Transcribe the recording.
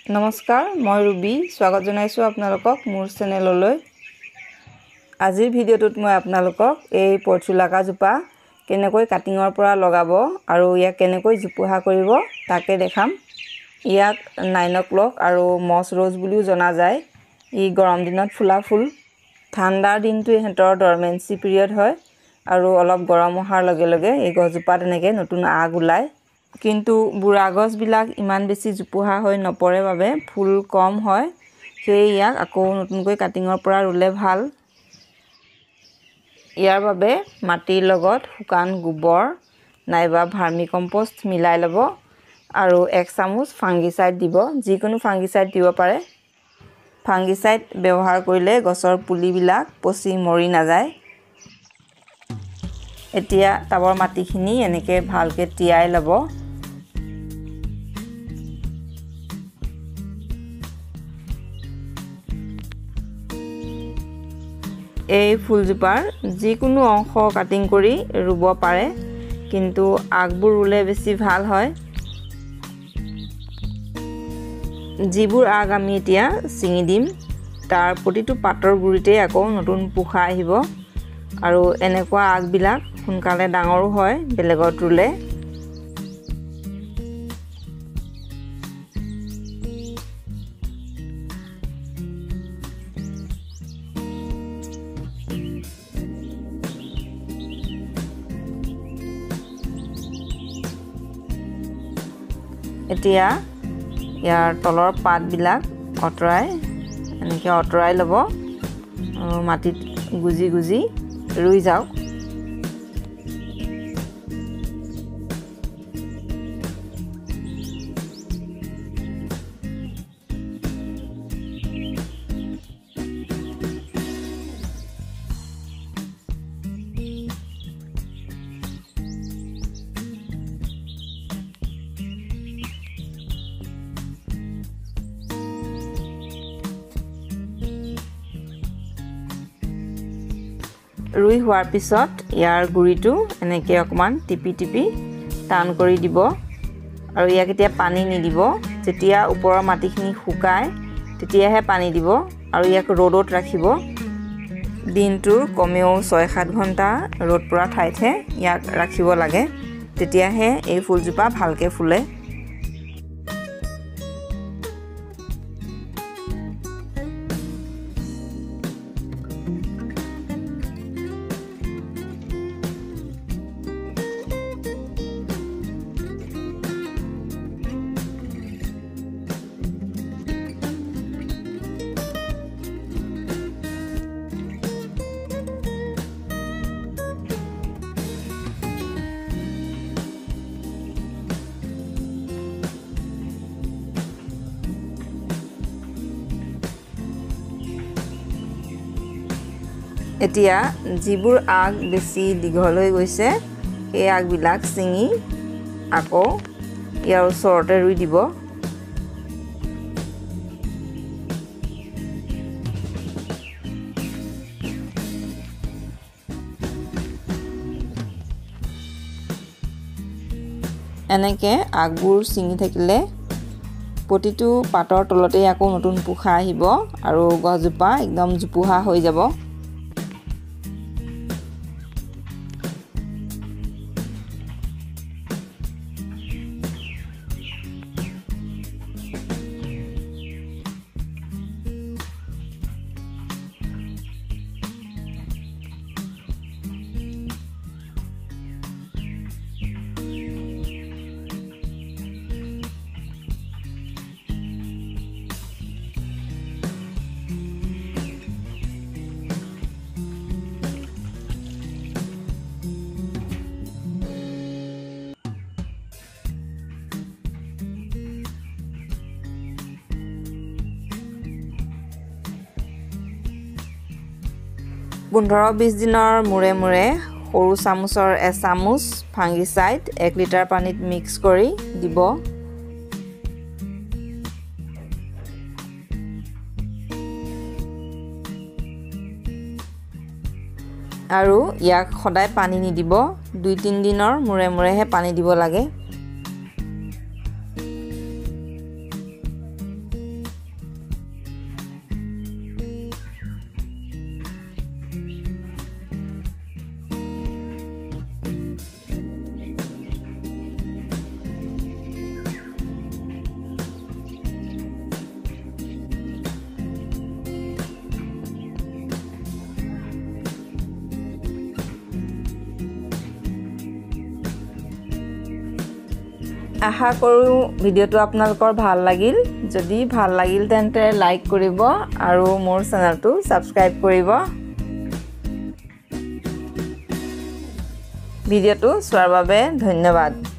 নমস্কাৰ মই ৰুবি স্বাগত জনাইছো আপোনালোকক মোৰ চেনেললৈ আজিৰ ভিডিঅ'টোত মই আপোনালোকক এই পৰ্চুলাকা জোপা কেনেকৈ কাটিঙৰ পৰা লগাব আৰু ইয়াক কেনেকৈ জোপোহা কৰিব তাকে দেখাম ইয়াক 9 o'clock আৰু মছ ৰ'জ বুলিও জনা যায় ই গৰম দিনত ফুলা ফুল ঠাণ্ডাৰ দিনটো ইহঁতৰ ডৰমেন্সি পিৰিয়ড হয় আৰু অলপ গৰম হোৱাৰ লগে লগে এই গছজোপা তেনেকৈ নতুন আগ ওলায় কিন্তু বুঢ়া গছবিলাক ইমান বেছি জোপোহা হৈ নপৰে বাবে ফুল কম হয় সেই ইয়াক আকৌ নতুনকৈ কাটিঙৰ পৰা ৰুলে ভাল ইয়াৰ বাবে মাটিৰ লগত শুকান গোবৰ নাইবা ভাৰ্মি কম্পোষ্ট মিলাই ল'ব আৰু 1 চামুচ ফাংগিসাইড দিব যিকোনো ফাংগিসাইড দিব পাৰে ফাংগিসাইড ব্যৱহাৰ কৰিলে গছৰ পুলিবিলাক পচি মৰি নাযায় এতিয়া টাবৰ মাটিখিনি এনেকৈ ভালকৈ তিয়াই ল'ব এই ফুলজোপাৰ যিকোনো অংশ কাটিং কৰি ৰুব পাৰে কিন্তু আগবোৰ ৰুলে বেছি ভাল হয় যিবোৰ আগ আমি এতিয়া চিঙি দিম তাৰ প্ৰতিটো পাতৰ গুৰিতে আকৌ নতুন পোখা আহিব আৰু এনেকুৱা আগবিলাক সোনকালে ডাঙৰো হয় বেলেগত ৰুলে এতিয়া ইয়াৰ তলৰ পাতবিলাক অতৰাই ল'ব আৰু মাটিত গুজি গুজি ৰুই যাওক ৰুই হোৱাৰ পিছত ইয়াৰ গুৰিটো এনেকৈ অকমান টিপি টান কৰি দিব আৰু ইয়াক এতিয়া পানী নিদিব যেতিয়া ওপৰৰ মাটিখিনি শুকায় তেতিয়াহে পানী দিব আৰু ইয়াক ৰ'দত ৰাখিব দিনটোৰ কমেও 6-7 ঘণ্টা ৰ'দ পৰা ঠাইতহে ইয়াক ৰাখিব লাগে তেতিয়াহে এই ফুলজোপা ভালকৈ ফুলে এতিয়া যিবোৰ আগ বেছি দীঘল হৈ গৈছে এই আগবিলাক চিঙি আকৌ ইয়াৰ ওচৰতে ৰুই দিব এনেকৈ আগবোৰ চিঙি থাকিলে প্ৰতিটো পাতৰ তলতে আকৌ নতুন পোখা আহিব আৰু গছজোপা একদম জোপোহা হৈ যাব পোন্ধৰ 20 দিনৰ মূৰে মূৰে সৰু চামুচৰ 1 চামুচ ফাংগিসাইড 1 লিটাৰ পানীত মিক্স কৰি দিব আৰু ইয়াক সদায় পানী নিদিব 2-3 দিনৰ মূৰে মূৰেহে পানী দিব লাগে আশা কৰোঁ ভিডিঅ'টো আপোনালোকৰ ভাল লাগিল যদি ভাল লাগিল তেন্তে লাইক কৰিব আৰু মোৰ চেনেলটো সাবস্ক্ৰাইব কৰিব ভিডিঅ'টো চোৱাৰ বাবে ধন্যবাদ